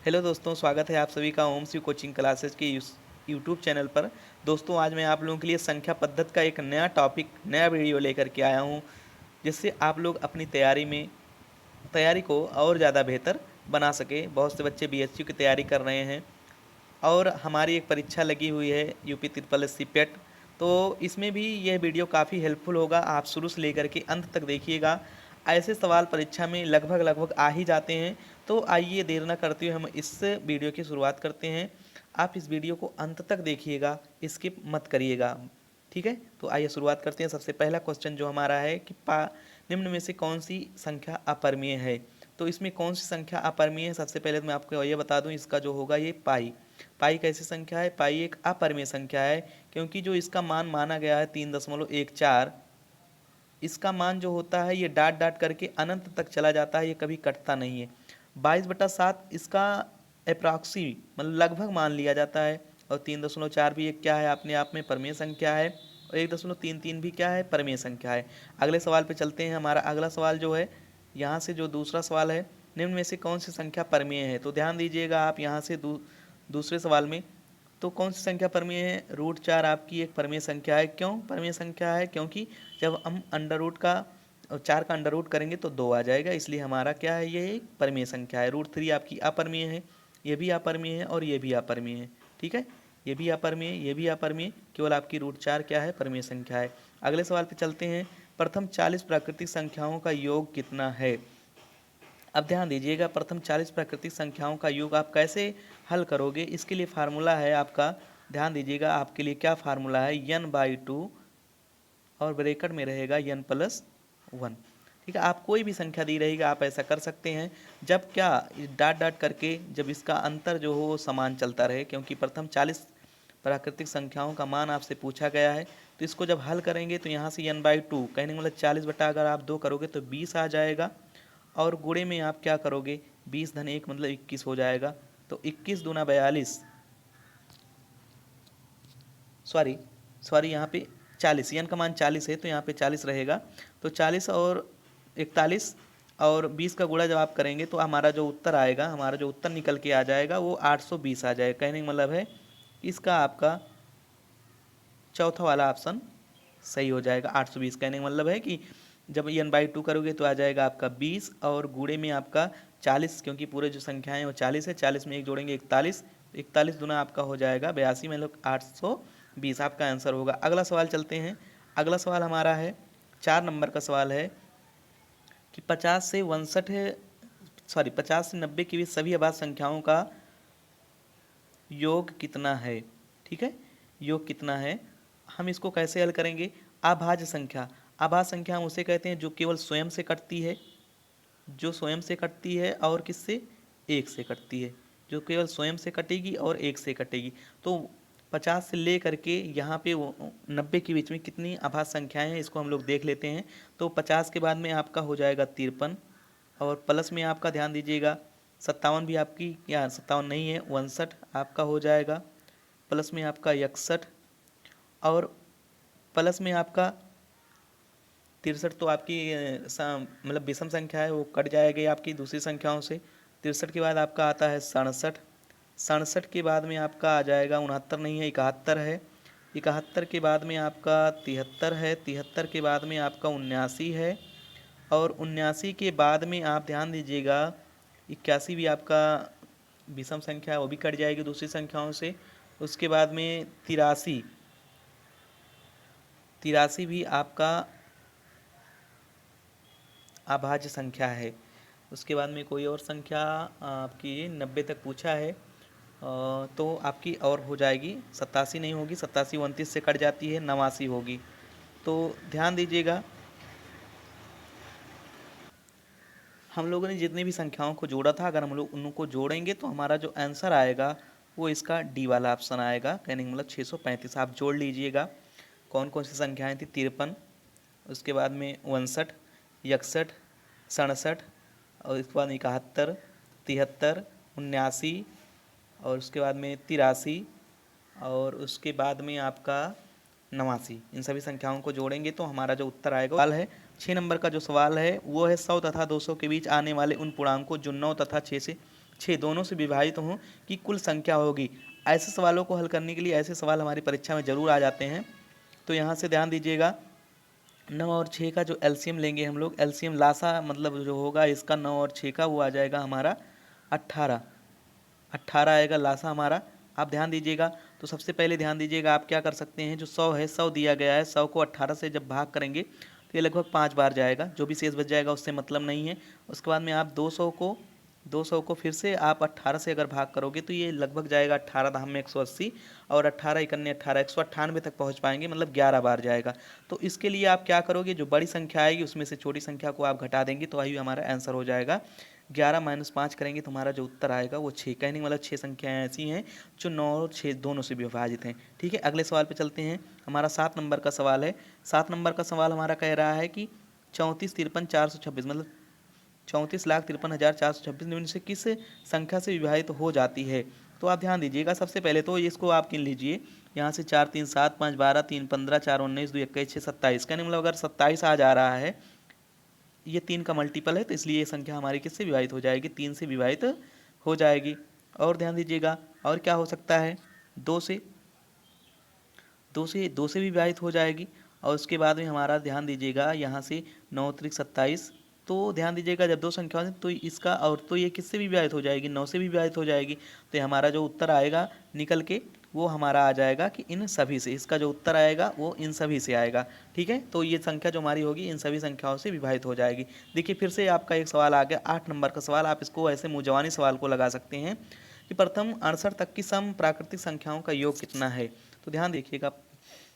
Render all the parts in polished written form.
Hello दोस्तों, स्वागत है आप सभी का ओम श्री कोचिंग क्लासेस के यूट्यूब चैनल पर। दोस्तों, आज मैं आप लोगों के लिए संख्या पद्धति का एक नया टॉपिक, नया वीडियो लेकर के आया हूं, जिससे आप लोग अपनी तैयारी को और ज़्यादा बेहतर बना सके। बहुत से बच्चे बीएसयू की तैयारी कर रहे हैं और हमारी एक परीक्षा लगी हुई है यूपी ट्रिपल एस सी पेट। तो इसमें भी यह वीडियो काफ़ी हेल्पफुल होगा। आप शुरू से लेकर के अंत तक देखिएगा। ऐसे सवाल परीक्षा में लगभग लगभग आ ही जाते हैं। तो आइए देर न करते हुए हम इस वीडियो की शुरुआत करते हैं। आप इस वीडियो को अंत तक देखिएगा, स्किप मत करिएगा। ठीक है, तो आइए शुरुआत करते हैं। सबसे पहला क्वेश्चन जो हमारा है कि निम्न में से कौन सी संख्या अपरिमेय है। तो इसमें कौन सी संख्या अपरिमेय है, सबसे पहले तो मैं आपको ये बता दूं, इसका जो होगा ये पाई। पाई कैसी संख्या है? पाई एक अपरिमेय संख्या है, क्योंकि जो इसका मान माना गया है 3.14, इसका मान जो होता है ये डाट डाट करके अनंत तक चला जाता है, ये कभी कटता नहीं है। 22/7 इसका अप्रॉक्सी मतलब लगभग मान लिया जाता है। और 3.4 भी एक क्या है, अपने आप में परमेय संख्या है। और 1.33 भी क्या है, परमेय संख्या है। अगले सवाल पे चलते हैं। हमारा अगला सवाल जो है, यहाँ से जो दूसरा सवाल है, निम्न में से कौन सी संख्या परमेय है। तो ध्यान दीजिएगा आप यहाँ से दूसरे सवाल में, तो कौन सी संख्या परमेय है? √4 आपकी एक परमेय संख्या है। क्यों परमेय संख्या है? क्योंकि जब हम अंडर रूट का 4 का अंडर रूट करेंगे तो 2 आ जाएगा, इसलिए हमारा क्या है, ये एक परमेय संख्या है। √3 आपकी अपरमेय है, ये भी अपरमेय है और ये भी अपरमेय है। ठीक है, ये भी अपरमेय, ये भी अपरमेय, केवल आपकी √4 क्या है, परमेय संख्या है। अगले सवाल पे चलते हैं। प्रथम 40 प्राकृतिक संख्याओं का योग कितना है। अब ध्यान दीजिएगा, प्रथम 40 प्राकृतिक संख्याओं का योग आप कैसे हल करोगे, इसके लिए फार्मूला है आपका। ध्यान दीजिएगा, आपके लिए क्या फार्मूला है, n/2 और ब्रैकेट में रहेगा n+1। ठीक है, आप कोई भी संख्या दी रहेगी आप ऐसा कर सकते हैं, जब क्या डाट डाट करके जब इसका अंतर जो हो वो समान चलता रहे, क्योंकि प्रथम 40 प्राकृतिक संख्याओं का मान आपसे पूछा गया है। तो इसको जब हल करेंगे तो यहाँ से n/2 कहने का मतलब 40 बटा अगर आप 2 करोगे तो 20 आ जाएगा, और गुणे में आप क्या करोगे, 20-1 मतलब 21 हो जाएगा। तो 21 दूना 42, सॉरी सॉरी यहाँ पे 40, यन का मान 40 है तो यहाँ पे 40 रहेगा। तो 40 और 41 और 20 का गुणा जब आप करेंगे तो हमारा जो उत्तर आएगा, हमारा जो उत्तर निकल के आ जाएगा वो 820 आ जाएगा। कहने का मतलब है इसका आपका चौथा वाला ऑप्शन सही हो जाएगा। 820 कहने का मतलब है कि जब n/2 करोगे तो आ जाएगा आपका 20 और गुणे में आपका 40, क्योंकि पूरे जो संख्याएं हैं वो 40 है। 40 में एक जोड़ेंगे 41, 41 दूना आपका हो जाएगा 82, मतलब 820 आपका आंसर होगा। अगला सवाल चलते हैं। अगला सवाल हमारा है 4 नंबर का सवाल है कि 50 से 90 के बीच सभी अभाज्य संख्याओं का योग कितना है। ठीक है, योग कितना है, हम इसको कैसे हल करेंगे। अभाज्य संख्या, अभाज्य संख्या हम उसे कहते हैं जो केवल स्वयं से कटती है, जो स्वयं से कटती है और किससे, एक से कटती है, जो केवल स्वयं से कटेगी और एक से कटेगी। तो 50 से ले करके यहाँ पे 90 के बीच में कितनी अभाज्य संख्याएं हैं, इसको हम लोग देख लेते हैं। तो 50 के बाद में आपका हो जाएगा 53, और प्लस में आपका ध्यान दीजिएगा 57 भी आपकी, या 57 नहीं है, 59 आपका हो जाएगा। प्लस में आपका 61, और प्लस में आपका 63 तो आपकी मतलब विषम संख्या है, वो कट जाएगी आपकी दूसरी संख्याओं से। 63 के बाद आपका आता है 67, 67 के बाद में आपका आ जाएगा 69 नहीं है, 71 है। 71 के बाद में आपका 73 है, 73 के बाद में आपका 79 है, और 79 के बाद में आप ध्यान दीजिएगा 81 भी आपका विषम संख्या है, वो भी कट जाएगी दूसरी संख्याओं से। उसके बाद में 83, 83 भी आपका अभाज्य संख्या है। उसके बाद में कोई और संख्या आपकी 90 तक पूछा है, तो आपकी और हो जाएगी 87 नहीं होगी, 87 29 से कट जाती है, 89 होगी। तो ध्यान दीजिएगा, हम लोगों ने जितनी भी संख्याओं को जोड़ा था, अगर हम लोग उनको जोड़ेंगे तो हमारा जो आंसर आएगा वो इसका डी वाला ऑप्शन आएगा। कहने का मतलब 635 आप जोड़ लीजिएगा। कौन कौन सी संख्याएं थी, 53, उसके बाद में 59, 61, 67, और इसके बाद 71, 73, 79, और उसके बाद में 83, और उसके बाद में आपका 89। इन सभी संख्याओं को जोड़ेंगे तो हमारा जो उत्तर आएगा सवाल है 6 नंबर का जो सवाल है वो है 100 तथा 200 के बीच आने वाले उन पूर्णांकों जो 9 तथा 6 से 6 दोनों से विभाजित हों की कुल संख्या होगी। ऐसे सवालों को हल करने के लिए ऐसे सवाल हमारी परीक्षा में ज़रूर आ जाते हैं। तो यहाँ से ध्यान दीजिएगा, 9 और 6 का जो एलसीएम लेंगे हम लोग, एलसीएम लासा मतलब जो होगा इसका 9 और 6 का, वो आ जाएगा हमारा 18। 18 आएगा लासा हमारा। आप ध्यान दीजिएगा, तो सबसे पहले ध्यान दीजिएगा आप क्या कर सकते हैं, जो 100 है, 100 दिया गया है, 100 को 18 से जब भाग करेंगे तो ये लगभग 5 बार जाएगा, जो भी शेष बच जाएगा उससे मतलब नहीं है। उसके बाद में आप 200 को फिर से आप 18 से अगर भाग करोगे तो ये लगभग जाएगा 18 धाम में 180, और 18 इकन्ने 18, 198 तक पहुंच पाएंगे, मतलब 11 बार जाएगा। तो इसके लिए आप क्या करोगे, जो बड़ी संख्या आएगी उसमें से छोटी संख्या को आप घटा देंगे, तो वही हमारा आंसर हो जाएगा। 11 माइनस 5 करेंगे तो हमारा जो उत्तर आएगा वो 6। कहने का मतलब 6 संख्याएँ ऐसी हैं जो 9 और 6 दोनों से विभाजित हैं। ठीक है, अगले सवाल पे चलते हैं। हमारा 7 नंबर का सवाल है। 7 नंबर का सवाल हमारा कह रहा है कि 34,53,426 मतलब 34,53,426 निम्न से किस संख्या से विभाजित हो जाती है। तो आप ध्यान दीजिएगा, सबसे पहले तो इसको आप गिन लीजिए। यहाँ से 4 3 7 5 12 3 15 4 19 2 21 6 27, कहने मतलब अगर 27 आ जा रहा है, ये 3 का मल्टीपल है, तो इसलिए ये संख्या हमारी किससे विभाजित हो जाएगी, 3 से विभाजित हो जाएगी। और ध्यान दीजिएगा, और क्या हो सकता है, 2 से भी विभाजित हो जाएगी। और उसके बाद में हमारा ध्यान दीजिएगा, यहाँ से 9 त्रिक 27, तो ध्यान दीजिएगा जब 2 संख्या तो इसका, और तो ये किससे भी विभाजित हो जाएगी, 9 से भी विभाजित हो जाएगी। तो ये हमारा जो उत्तर आएगा निकल के वो हमारा आ जाएगा कि इन सभी से, इसका जो उत्तर आएगा वो इन सभी से आएगा। ठीक है, तो ये संख्या जो हमारी होगी इन सभी संख्याओं से विभाजित हो जाएगी। देखिए फिर से आपका एक सवाल आ गया, 8 नंबर का सवाल। आप इसको ऐसे मुंह सवाल को लगा सकते हैं कि प्रथम 68 तक की सम प्राकृतिक संख्याओं का योग कितना है। तो ध्यान देखिएगा,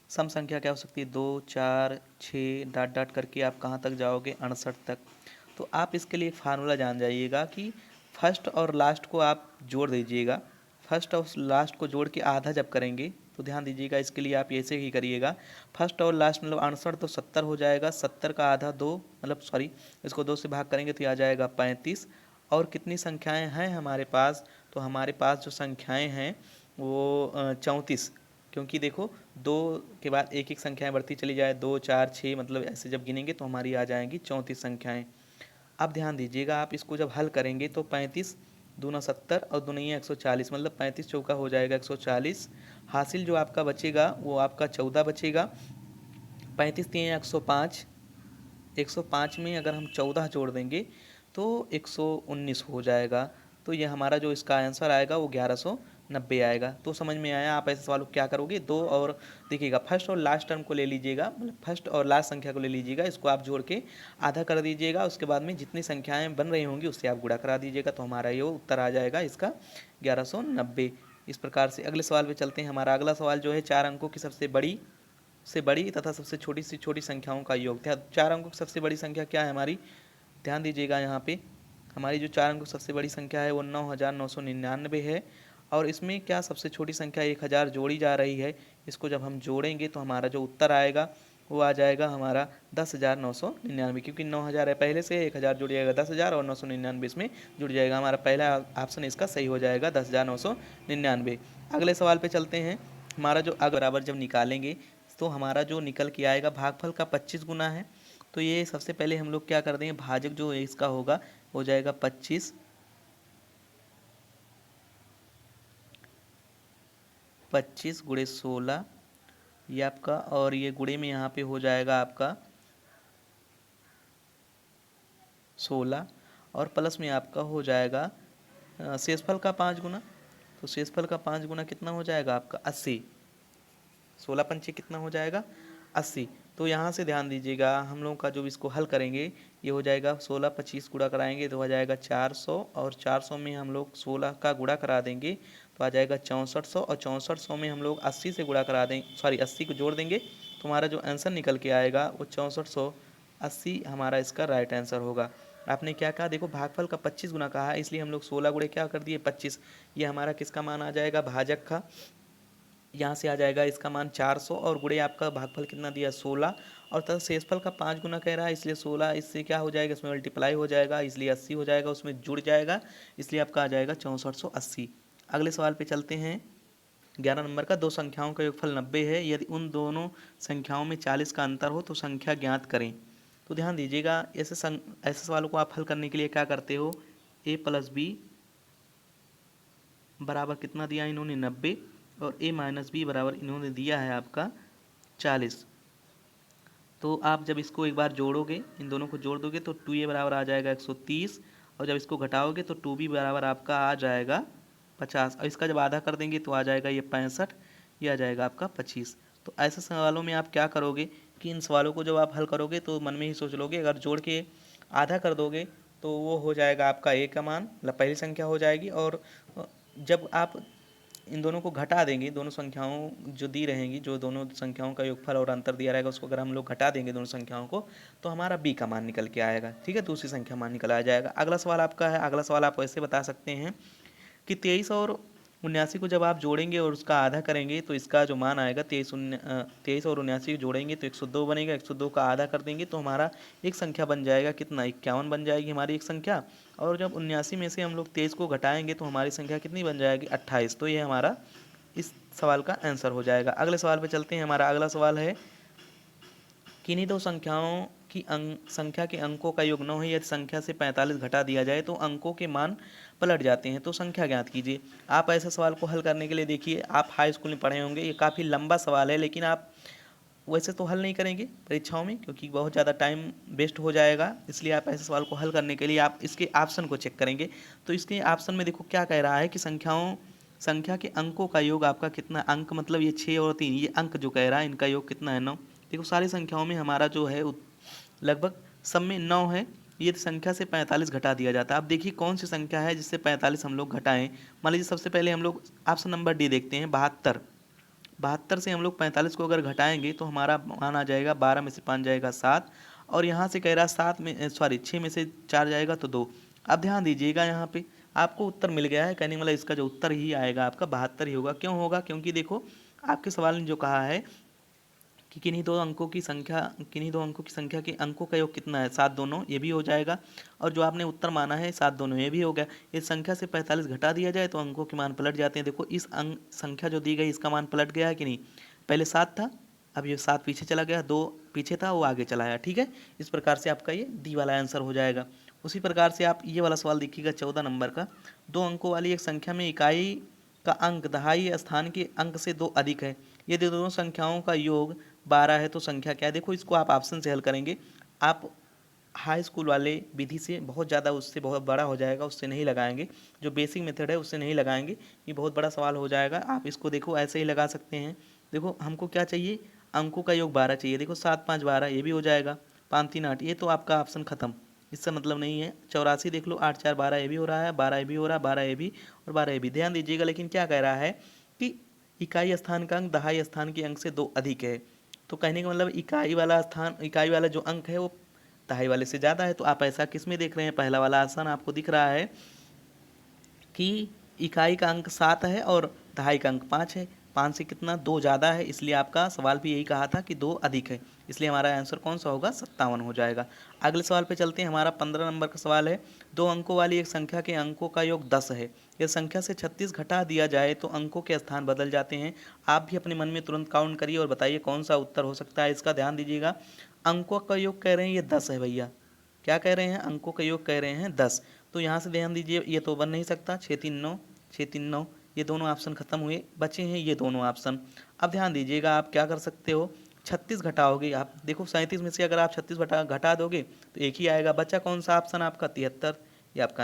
सम संख्या क्या हो सकती है, 2 4 6 डॉट डॉट करके आप कहाँ तक जाओगे, 68 तक। तो आप इसके लिए एक फार्मूला जान जाइएगा कि फर्स्ट और लास्ट को आप जोड़ दीजिएगा। फर्स्ट और लास्ट को जोड़ के आधा जब करेंगे तो ध्यान दीजिएगा, इसके लिए आप ऐसे ही करिएगा। फर्स्ट और लास्ट मतलब 68 तो 70 हो जाएगा, 70 का आधा 2 मतलब सॉरी, इसको 2 से भाग करेंगे तो ये आ जाएगा 35। और कितनी संख्याएं हैं हमारे पास, तो हमारे पास जो संख्याएं हैं वो 34, क्योंकि देखो 2 के बाद एक एक संख्याएं बढ़ती चली जाए, 2 4 6 मतलब ऐसे जब गिनेंगे तो हमारी आ जाएंगी 34 संख्याएं। अब ध्यान दीजिएगा, आप इसको जब हल करेंगे तो 35 दूना 70 और दुनिया 140, मतलब 35 चौका हो जाएगा 140। हासिल जो आपका बचेगा वो आपका 14 बचेगा। 35 तीन 105, 105 में अगर हम 14 जोड़ देंगे तो 119 हो जाएगा। तो ये हमारा जो इसका आंसर आएगा वो 1190 आएगा। तो समझ में आया, आप ऐसे सवाल को क्या करोगे, 2 और देखिएगा फर्स्ट और लास्ट टर्म को ले लीजिएगा, मतलब फर्स्ट और लास्ट संख्या को ले लीजिएगा, इसको आप जोड़ के आधा कर दीजिएगा। उसके बाद में जितनी संख्याएं बन रही होंगी उससे आप गुणा करा दीजिएगा, तो हमारा ये उत्तर आ जाएगा इसका 1190। इस प्रकार से अगले सवाल पे चलते हैं। हमारा अगला सवाल जो है 4 अंकों की सबसे बड़ी तथा सबसे छोटी से छोटी संख्याओं का योग। 4 अंकों की सबसे बड़ी संख्या क्या है हमारी, ध्यान दीजिएगा, यहाँ पे हमारी जो 4 अंकों सबसे बड़ी संख्या है वो 9999 है। और इसमें क्या सबसे छोटी संख्या 1000 जोड़ी जा रही है। इसको जब हम जोड़ेंगे तो हमारा जो उत्तर आएगा वो आ जाएगा हमारा 10,999, क्योंकि 9000 है पहले से, 1000 जुड़ जाएगा 10,000 और 999 इसमें जुड़ जाएगा। हमारा पहला ऑप्शन इसका सही हो जाएगा, 10,999। अगले सवाल पे चलते हैं। हमारा जो बराबर जब निकालेंगे तो हमारा जो निकल के आएगा भागफल का 25 गुना है। तो ये सबसे पहले हम लोग क्या कर देंगे, भाजक जो इसका होगा हो जाएगा 25 गुणे 16, ये आपका, और ये गुणे में यहाँ पे हो जाएगा आपका 16, और प्लस में आपका हो जाएगा शेषफल का 5 गुना। तो शेषफल का 5 गुना कितना हो जाएगा आपका 80। 16 पंचे कितना हो जाएगा 80। तो यहाँ से ध्यान दीजिएगा, हम लोगों का जो इसको हल करेंगे ये हो जाएगा 16 25 गुणा कराएंगे तो हो जाएगा 400, और 400 में हम लोग 16 का गुणा करा देंगे तो आ जाएगा 6400, और 6400 में हम लोग 80 से गुणा करा देंगे, सॉरी 80 को जोड़ देंगे तो हमारा जो आंसर निकल के आएगा वो 6480 हमारा इसका राइट आंसर होगा। आपने क्या कहा, देखो भागफल का 25 गुना कहा है, इसलिए हम लोग 16 गुणे क्या कर दिए 25। ये हमारा किसका मान आ जाएगा, भाजक का। यहाँ से आ जाएगा इसका मान 400, और गुणे आपका भागफल कितना दिया 16, और तथा शेषफल का 5 गुना कह रहा है, इसलिए 16 इससे क्या हो जाएगा, इसमें मल्टीप्लाई हो जाएगा, इसलिए 80 हो जाएगा, उसमें जुड़ जाएगा, इसलिए आपका आ जाएगा 6480। अगले सवाल पे चलते हैं। 11 नंबर का, दो संख्याओं का योगफल 90 है, यदि उन दोनों संख्याओं में 40 का अंतर हो तो संख्या ज्ञात करें। तो ध्यान दीजिएगा, ऐसे सवालों को आप हल करने के लिए क्या करते हो, a प्लस बी बराबर कितना दिया इन्होंने 90 और a माइनस बी बराबर इन्होंने दिया है आपका 40। तो आप जब इसको एक बार जोड़ोगे, इन दोनों को जोड़ दोगे तो 2a बराबर आ जाएगा 130 और जब इसको घटाओगे तो 2b बराबर आपका आ जाएगा 50 और इसका जब आधा कर देंगे तो आ जाएगा ये 65, ये आ जाएगा आपका 25। तो ऐसे सवालों में आप क्या करोगे कि इन सवालों को जब आप हल करोगे तो मन में ही सोच लोगे, अगर जोड़ के आधा कर दोगे तो वो हो जाएगा आपका a का मान, मतलब पहली संख्या हो जाएगी। और जब आप इन दोनों को घटा देंगे, दोनों संख्याओं जो दी रहेंगी, जो दोनों संख्याओं का योगफल और अंतर दिया रहेगा, उसको अगर हम लोग घटा देंगे दोनों संख्याओं को तो हमारा b का मान निकल के आएगा। ठीक है, दूसरी संख्या मान निकल आ जाएगा। अगला सवाल आपका है, अगला सवाल आप ऐसे बता सकते हैं कि 23 और 79 को जब आप जोड़ेंगे और उसका आधा करेंगे तो इसका जो मान आएगा 23 और 79 जोड़ेंगे तो 102 बनेगा। 102 का आधा कर देंगे तो हमारा एक संख्या बन जाएगा कितना, 51 बन जाएगी हमारी एक संख्या। और जब 79 में से हम लोग 23 को घटाएंगे तो हमारी संख्या कितनी बन जाएगी, 28। तो ये हमारा इस सवाल का आंसर हो जाएगा। अगले सवाल पे चलते हैं। हमारा अगला सवाल है, किन्हीं दो संख्याओं की संख्या के अंकों का योग 9 है, यदि संख्या से 45 घटा दिया जाए तो अंकों के मान पलट जाते हैं, तो संख्या ज्ञात कीजिए। आप ऐसे सवाल को हल करने के लिए देखिए, आप हाई स्कूल में पढ़े होंगे, ये काफ़ी लंबा सवाल है, लेकिन आप वैसे तो हल नहीं करेंगे परीक्षाओं में क्योंकि बहुत ज़्यादा टाइम वेस्ट हो जाएगा, इसलिए आप ऐसे सवाल को हल करने के लिए आप इसके ऑप्शन को चेक करेंगे। तो इसके ऑप्शन में देखो क्या कह रहा है कि संख्या के अंकों का योग आपका कितना, अंक मतलब ये 6 और 3, ये अंक जो कह रहा है इनका योग कितना है, 9। देखो सारी संख्याओं में हमारा जो है लगभग सब में 9 है। ये संख्या से 45 घटा दिया जाता है। अब देखिए कौन सी संख्या है जिससे 45 हम लोग घटाएं। मान लीजिए सबसे पहले हम लोग ऑप्शन नंबर डी देखते हैं, 72। 72 से हम लोग 45 को अगर घटाएंगे तो हमारा मान आ जाएगा 12 में से 5 जाएगा 7 और यहाँ से कह रहा है 6 में से 4 जाएगा तो 2। अब ध्यान दीजिएगा यहाँ पे आपको उत्तर मिल गया है, कहने मतलब इसका जो उत्तर ही आएगा आपका 72 ही होगा। क्यों होगा, क्योंकि देखो आपके सवाल ने जो कहा है कि किन्हीं दो अंकों की संख्या के अंकों का योग कितना है, 7 दोनों, ये भी हो जाएगा। और जो आपने उत्तर माना है 7 दोनों, ये भी हो गया। इस संख्या से 45 घटा दिया जाए तो अंकों के मान पलट जाते हैं। देखो इस अंक संख्या जो दी गई इसका मान पलट गया है कि नहीं, पहले 7 था, अब ये 7 पीछे चला गया, 2 पीछे था वो आगे चला आया। ठीक है, इस प्रकार से आपका ये डी वाला आंसर हो जाएगा। उसी प्रकार से आप ये वाला सवाल देखिएगा 14 नंबर का, 2 अंकों वाली एक संख्या में इकाई का अंक दहाई स्थान के अंक से 2 अधिक है, यदि दोनों संख्याओं का योग 12 है तो संख्या क्या है। देखो इसको आप ऑप्शन से हल करेंगे, आप हाई स्कूल वाले विधि से बहुत ज़्यादा उससे बहुत बड़ा हो जाएगा, उससे नहीं लगाएंगे, जो बेसिक मेथड है उससे नहीं लगाएंगे, ये बहुत बड़ा सवाल हो जाएगा। आप इसको देखो ऐसे ही लगा सकते हैं। देखो हमको क्या चाहिए, अंकों का योग 12 चाहिए। देखो 7 5 12, ये भी हो जाएगा, 5 3 8, ये तो आपका ऑप्शन खत्म, इससे मतलब नहीं है। 84 देख लो, 8 4 12, ये भी हो रहा है, 12 ये भी हो रहा है, 12 ये भी और 12 ये भी। ध्यान दीजिएगा, लेकिन क्या कह रहा है कि इकाई स्थान का अंक दहाई स्थान के अंक से 2 अधिक है। तो कहने का मतलब इकाई वाला जो अंक है वो दहाई वाले से ज़्यादा है। तो आप ऐसा किस में देख रहे हैं, पहला वाला आसान आपको दिख रहा है कि इकाई का अंक 7 है और दहाई का अंक 5 है, 5 से कितना 2 ज़्यादा है, इसलिए आपका सवाल भी यही कहा था कि 2 अधिक है, इसलिए हमारा आंसर कौन सा होगा, 57 हो जाएगा। अगले सवाल पे चलते हैं। हमारा 15 नंबर का सवाल है, 2 अंकों वाली एक संख्या के अंकों का योग 10 है, यह संख्या से 36 घटा दिया जाए तो अंकों के स्थान बदल जाते हैं। आप भी अपने मन में तुरंत काउंट करिए और बताइए कौन सा उत्तर हो सकता है इसका। ध्यान दीजिएगा, अंकों का योग कह रहे हैं ये 10 है भैया, क्या कह रहे हैं, अंकों का योग कह रहे हैं 10। तो यहाँ से ध्यान दीजिए ये तो बन नहीं सकता, 6 3 9, 6 3 9, ये दोनों ऑप्शन खत्म हुए, बचे हैं ये दोनों ऑप्शन। अब ध्यान दीजिएगा आप क्या कर सकते हो, 36 घटाओगे आप, देखो 37 में से अगर आप 36 घटा दोगे तो एक ही आएगा, बचा कौन सा ऑप्शन आपका, 73, ये आपका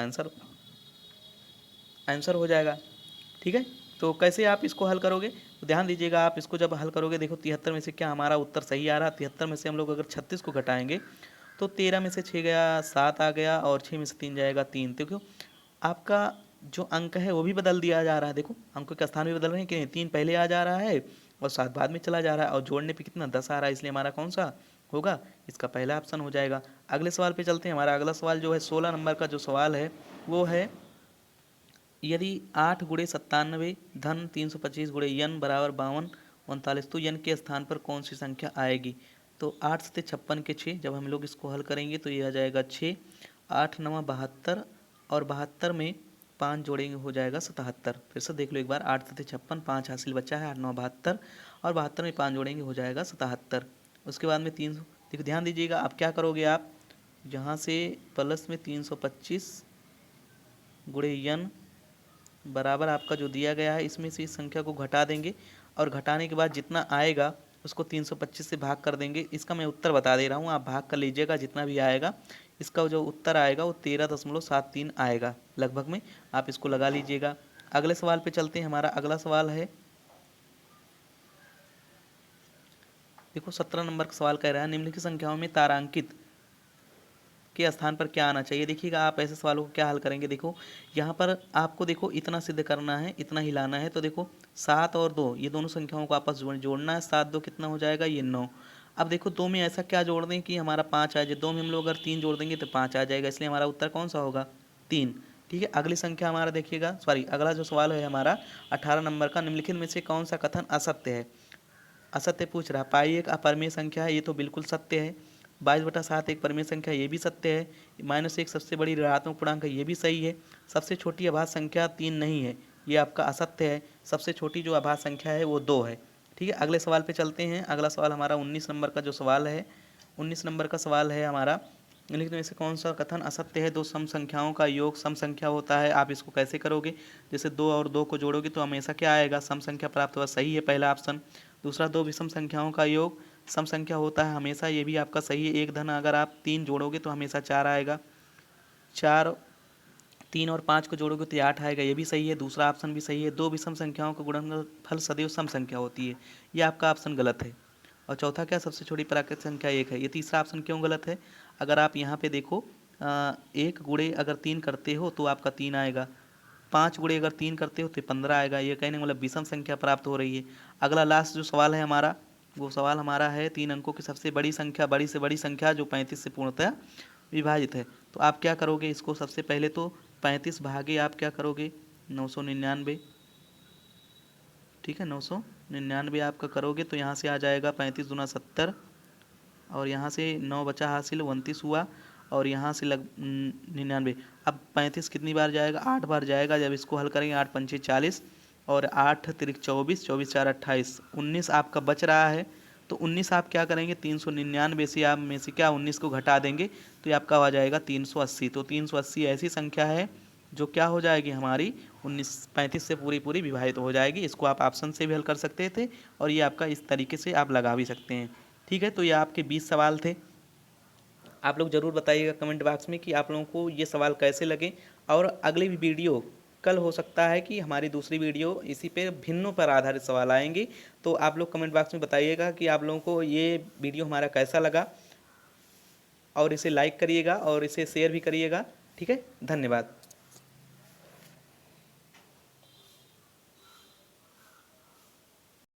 आंसर हो जाएगा। ठीक है, तो कैसे आप इसको हल करोगे, तो ध्यान दीजिएगा आप इसको जब हल करोगे, देखो 73 में से क्या हमारा उत्तर सही आ रहा है, 73 में से हम लोग अगर 36 को घटाएंगे तो 13 में से 6 गया, 7 आ गया और 6 में से 3 जाएगा 3। तो क्यों आपका जो अंक है वो भी बदल दिया जा रहा है, देखो अंकों के स्थान भी बदल रहे हैं कि नहीं, 3 पहले आ जा रहा है और 7 बाद में चला जा रहा है और जोड़ने पे कितना 10 आ रहा है, इसलिए हमारा कौन सा होगा, इसका पहला ऑप्शन हो जाएगा। अगले सवाल पे चलते हैं। हमारा अगला सवाल जो है 16 नंबर का जो सवाल है वो है, यदि 8 गुणे 97 धन 325 गुणे यन बराबर 52 39, तो यन के स्थान पर कौन सी संख्या आएगी। तो 8 सत्ते 56 के 6, जब हम लोग इसको हल करेंगे तो ये आ जाएगा 6, 8 9 72 और 72 में 5 जोड़ेंगे हो जाएगा 77। फिर से देख लो एक बार, 8 सत्ते 56, 5 हासिल बचा है, 8 9 72 और 72 में 5 जोड़ेंगे हो जाएगा 77। उसके बाद में 300, देखो ध्यान दीजिएगा आप क्या करोगे, आप यहाँ से प्लस में 325 गुणे यन बराबर आपका जो दिया गया है इसमें से इस संख्या को घटा देंगे और घटाने के बाद जितना आएगा उसको 325 से भाग कर देंगे। इसका मैं उत्तर बता दे रहा हूँ, आप भाग कर लीजिएगा जितना भी आएगा। इसका जो उत्तर आएगा वो 13.73 आएगा लगभग में, आप इसको लगा लीजिएगा। अगले सवाल पे चलते हैं। हमारा अगला सवाल है, देखो 17 नंबर का सवाल कह रहा है निम्नलिखित संख्याओं में तारांकित के स्थान पर क्या आना चाहिए। देखिएगा आप ऐसे सवालों को क्या हल करेंगे। देखो यहाँ पर आपको देखो इतना सिद्ध करना है, इतना हिलाना है। तो देखो 7 और 2 ये दोनों संख्याओं को आपस जोड़ना है। 7 2 कितना हो जाएगा, ये 9। अब देखो 2 में ऐसा क्या जोड़ दें कि हमारा 5 आ जाए। 2 में हम लोग अगर 3 जोड़ देंगे तो 5 आ जाएगा, इसलिए हमारा उत्तर कौन सा होगा, 3। ठीक है, अगली संख्या हमारा देखिएगा, सॉरी अगला जो सवाल है हमारा 18 नंबर का, निम्नलिखित में से कौन सा कथन असत्य है। असत्य पूछ रहा, पाई एक अपरिमेय संख्या है, ये तो बिल्कुल सत्य है। 22/7 एक परिमेय संख्या, ये भी सत्य है। -1 सबसे बड़ी ऋणात्मक पूर्णांक है, ये भी सही है। सबसे छोटी अभाज्य संख्या 3 नहीं है, ये आपका असत्य है। सबसे छोटी जो अभाज्य संख्या है वो 2 है। ठीक है, अगले सवाल पे चलते हैं। अगला सवाल हमारा 19 नंबर का जो सवाल है, 19 नंबर का सवाल है हमारा, निम्नलिखित में से कौन सा कथन असत्य है। दो सम संख्याओं का योग सम संख्या होता है। आप इसको कैसे करोगे, जैसे 2 और 2 को जोड़ोगे तो हमेशा क्या आएगा, सम संख्या प्राप्त होगा, सही है पहला ऑप्शन। दूसरा, दो विषम संख्याओं का योग सम संख्या होता है हमेशा, ये भी आपका सही है। एक धन अगर आप 3 जोड़ोगे तो हमेशा 4 आएगा। 4 3 और 5 को जोड़ोगे तो 8 आएगा, ये भी सही है, दूसरा ऑप्शन भी सही है। दो विषम संख्याओं का गुणनफल सदैव सम संख्या होती है, ये आपका ऑप्शन गलत है। और चौथा क्या, सबसे छोटी प्राकृतिक संख्या 1 है, ये तीसरा ऑप्शन क्यों गलत है। अगर आप यहाँ पे देखो 1 गुणे अगर 3 करते हो तो आपका 3 आएगा, 5 गुणे अगर 3 करते हो तो 15 आएगा। ये कहने का मतलब विषम संख्या प्राप्त हो रही है। अगला लास्ट जो सवाल है हमारा, वो सवाल हमारा है 3 अंकों की सबसे बड़ी संख्या, बड़ी से बड़ी संख्या जो 35 से पूर्णतः विभाजित है। तो आप क्या करोगे, इसको सबसे पहले तो 35 भागे आप क्या करोगे 999। ठीक है, 999 आपका करोगे तो यहाँ से आ जाएगा 35 दूना 70, और यहाँ से 9 बचा हासिल, 29 हुआ, और यहाँ से 99। अब 35 कितनी बार जाएगा, 8 बार जाएगा। जब इसको हल करेंगे 8 पंचे 40 और 8 तिरिक 24, 24 4 28, 19 आपका बच रहा है। तो 19 आप क्या करेंगे, 399 से आप में से क्या 19 को घटा देंगे तो ये आपका आ जाएगा 380। तो 380 ऐसी संख्या है जो क्या हो जाएगी हमारी 35 से पूरी पूरी विभाजित हो जाएगी। इसको आप ऑप्शन से भी हल कर सकते थे और ये आपका इस तरीके से आप लगा भी सकते हैं। ठीक है, तो ये आपके 20 सवाल थे। आप लोग ज़रूर बताइएगा कमेंट बॉक्स में कि आप लोगों को ये सवाल कैसे लगे। और अगली वीडियो कल हो सकता है कि हमारी दूसरी वीडियो इसी पे भिन्नों पर आधारित सवाल आएंगे। तो आप लोग कमेंट बॉक्स में बताइएगा कि आप लोगों को ये वीडियो हमारा कैसा लगा, और इसे लाइक करिएगा और इसे शेयर भी करिएगा। ठीक है, धन्यवाद।